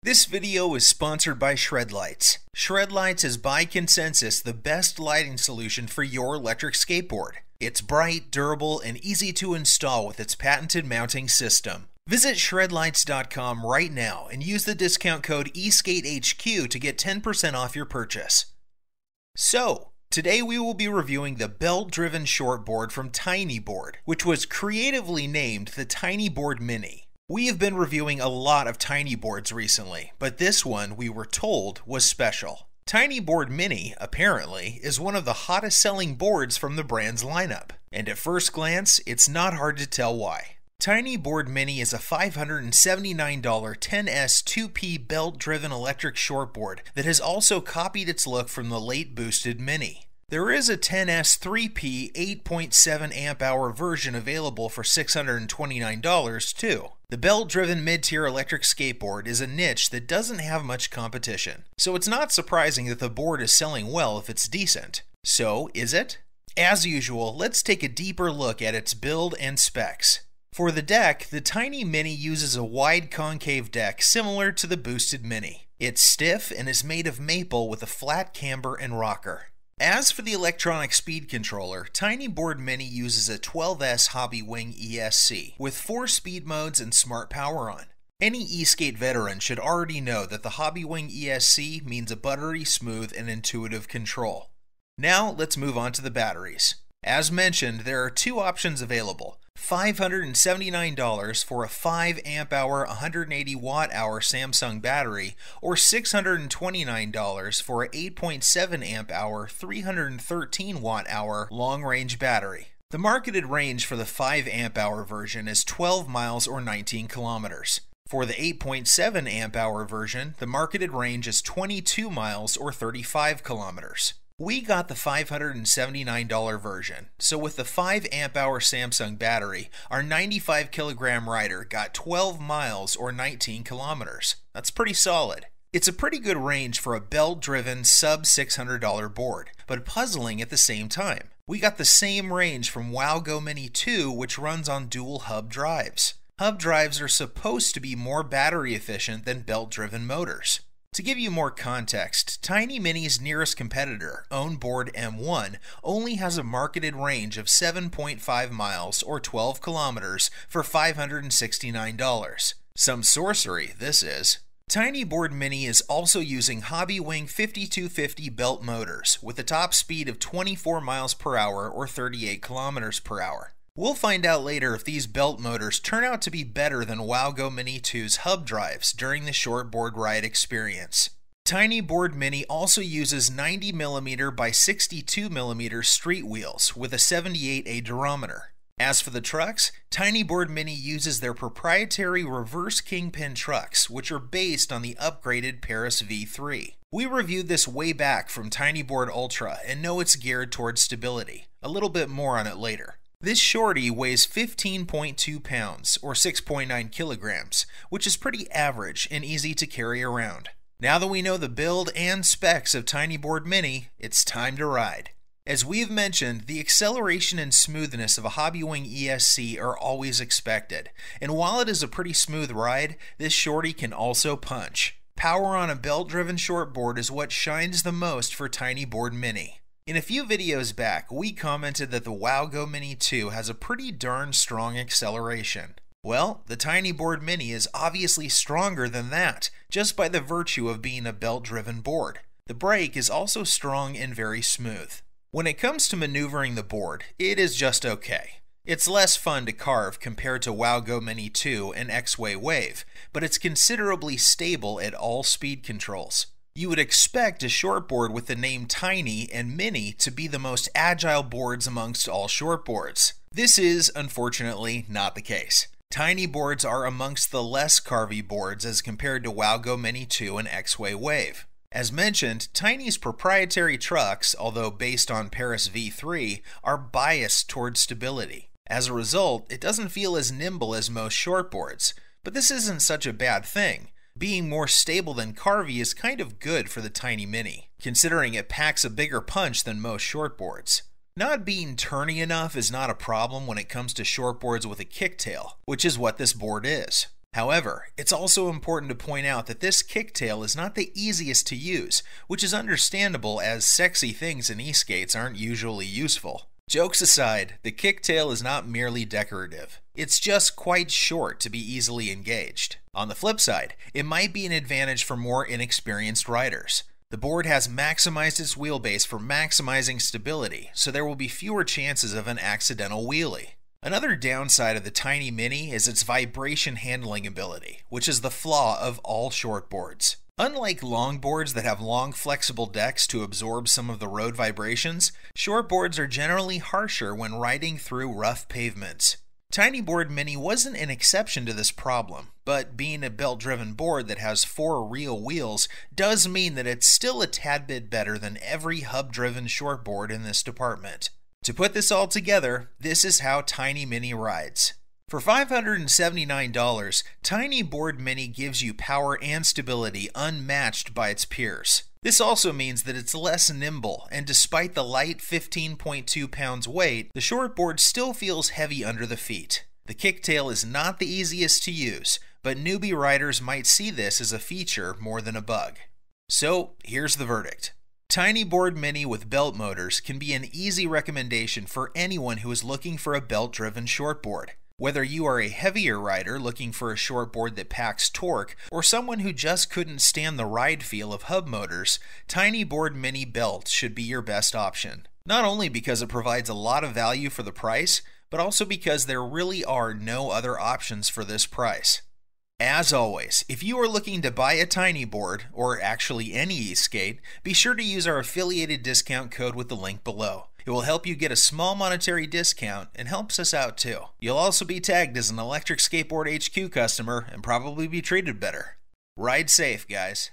This video is sponsored by Shredlights. Shredlights is by consensus the best lighting solution for your electric skateboard. It's bright, durable, and easy to install with its patented mounting system. Visit shredlights.com right now and use the discount code ESKATEHQ to get 10% off your purchase. So, today we will be reviewing the belt-driven shortboard from Tyneeboard, which was creatively named the Tyneeboard Mini. We have been reviewing a lot of Tyneeboards recently, but this one, we were told, was special. Tyneeboard Mini, apparently, is one of the hottest selling boards from the brand's lineup, and at first glance, it's not hard to tell why. Tyneeboard Mini is a $579 10S 2P belt-driven electric shortboard that has also copied its look from the late boosted Mini. There is a 10S 3P 8.7 amp-hour version available for $629 too. The belt-driven mid-tier electric skateboard is a niche that doesn't have much competition, so it's not surprising that the board is selling well if it's decent. So, is it? As usual, let's take a deeper look at its build and specs. For the deck, the Tiny Mini uses a wide concave deck similar to the boosted Mini. It's stiff and is made of maple with a flat camber and rocker. As for the electronic speed controller, Tyneeboard Mini uses a 12S Hobbywing ESC with 4 speed modes and smart power on. Any e-skate veteran should already know that the Hobbywing ESC means a buttery smooth and intuitive control. Now let's move on to the batteries. As mentioned, there are two options available. $579 for a 5 amp-hour 180 watt-hour Samsung battery, or $629 for a 8.7 amp-hour 313 watt-hour long-range battery. The marketed range for the 5 amp-hour version is 12 miles or 19 kilometers. For the 8.7 amp-hour version, the marketed range is 22 miles or 35 kilometers. We got the $579 version, so with the 5 amp-hour Samsung battery, our 95 kilogram rider got 12 miles or 19 kilometers. That's pretty solid. It's a pretty good range for a belt-driven sub-$600 board, but puzzling at the same time. We got the same range from WowGo Mini 2, which runs on dual hub drives. Hub drives are supposed to be more battery efficient than belt-driven motors. To give you more context, Tiny Mini's nearest competitor, Onboard M1, only has a marketed range of 7.5 miles or 12 kilometers for $569. Some sorcery, this is. Tyneeboard Mini is also using Hobbywing 5250 belt motors with a top speed of 24 miles per hour or 38 kilometers per hour. We'll find out later if these belt motors turn out to be better than WowGo Mini 2's hub drives during the shortboard ride experience. Tyneeboard Mini also uses 90mm by 62mm street wheels with a 78A durometer. As for the trucks, Tyneeboard Mini uses their proprietary reverse kingpin trucks, which are based on the upgraded Paris V3. We reviewed this way back from Tyneeboard Ultra and know it's geared towards stability. A little bit more on it later. This shorty weighs 15.2 pounds, or 6.9 kilograms, which is pretty average and easy to carry around. Now that we know the build and specs of Tyneeboard Mini, it's time to ride. As we've mentioned, the acceleration and smoothness of a Hobbywing ESC are always expected, and while it is a pretty smooth ride, this shorty can also punch. Power on a belt-driven shortboard is what shines the most for Tyneeboard Mini. In a few videos back, we commented that the WowGo Mini 2 has a pretty darn strong acceleration. Well, the Tyneeboard Mini is obviously stronger than that, just by the virtue of being a belt-driven board. The brake is also strong and very smooth. When it comes to maneuvering the board, it is just okay. It's less fun to carve compared to WowGo Mini 2 and X-Way Wave, but it's considerably stable at all speed controls. You would expect a shortboard with the name Tiny and Mini to be the most agile boards amongst all shortboards. This is, unfortunately, not the case. Tiny boards are amongst the less carvy boards as compared to WowGo Mini 2 and X-Way Wave. As mentioned, Tiny's proprietary trucks, although based on Paris V3, are biased towards stability. As a result, it doesn't feel as nimble as most shortboards, but this isn't such a bad thing. Being more stable than carvy is kind of good for the Tiny Mini, considering it packs a bigger punch than most shortboards. Not being turny enough is not a problem when it comes to shortboards with a kicktail, which is what this board is. However, it's also important to point out that this kicktail is not the easiest to use, which is understandable as sexy things in e-skates aren't usually useful. Jokes aside, the kicktail is not merely decorative. It's just quite short to be easily engaged. On the flip side, it might be an advantage for more inexperienced riders. The board has maximized its wheelbase for maximizing stability, so there will be fewer chances of an accidental wheelie. Another downside of the Tiny Mini is its vibration handling ability, which is the flaw of all shortboards. Unlike longboards that have long flexible decks to absorb some of the road vibrations, shortboards are generally harsher when riding through rough pavements. Tyneeboard Mini wasn't an exception to this problem, but being a belt-driven board that has 4 real wheels does mean that it's still a tad bit better than every hub-driven shortboard in this department. To put this all together, this is how Tiny Mini rides. For $579, Tyneeboard Mini gives you power and stability unmatched by its peers. This also means that it's less nimble, and despite the light 15.2 pounds weight, the shortboard still feels heavy under the feet. The kicktail is not the easiest to use, but newbie riders might see this as a feature more than a bug. So here's the verdict. Tyneeboard Mini with belt motors can be an easy recommendation for anyone who is looking for a belt-driven shortboard. Whether you are a heavier rider looking for a shortboard that packs torque, or someone who just couldn't stand the ride feel of hub motors, Tyneeboard Mini belt should be your best option. Not only because it provides a lot of value for the price, but also because there really are no other options for this price. As always, if you are looking to buy a Tyneeboard, or actually any e-skate, be sure to use our affiliated discount code with the link below. It will help you get a small monetary discount and helps us out too. You'll also be tagged as an Electric Skateboard HQ customer and probably be treated better. Ride safe, guys.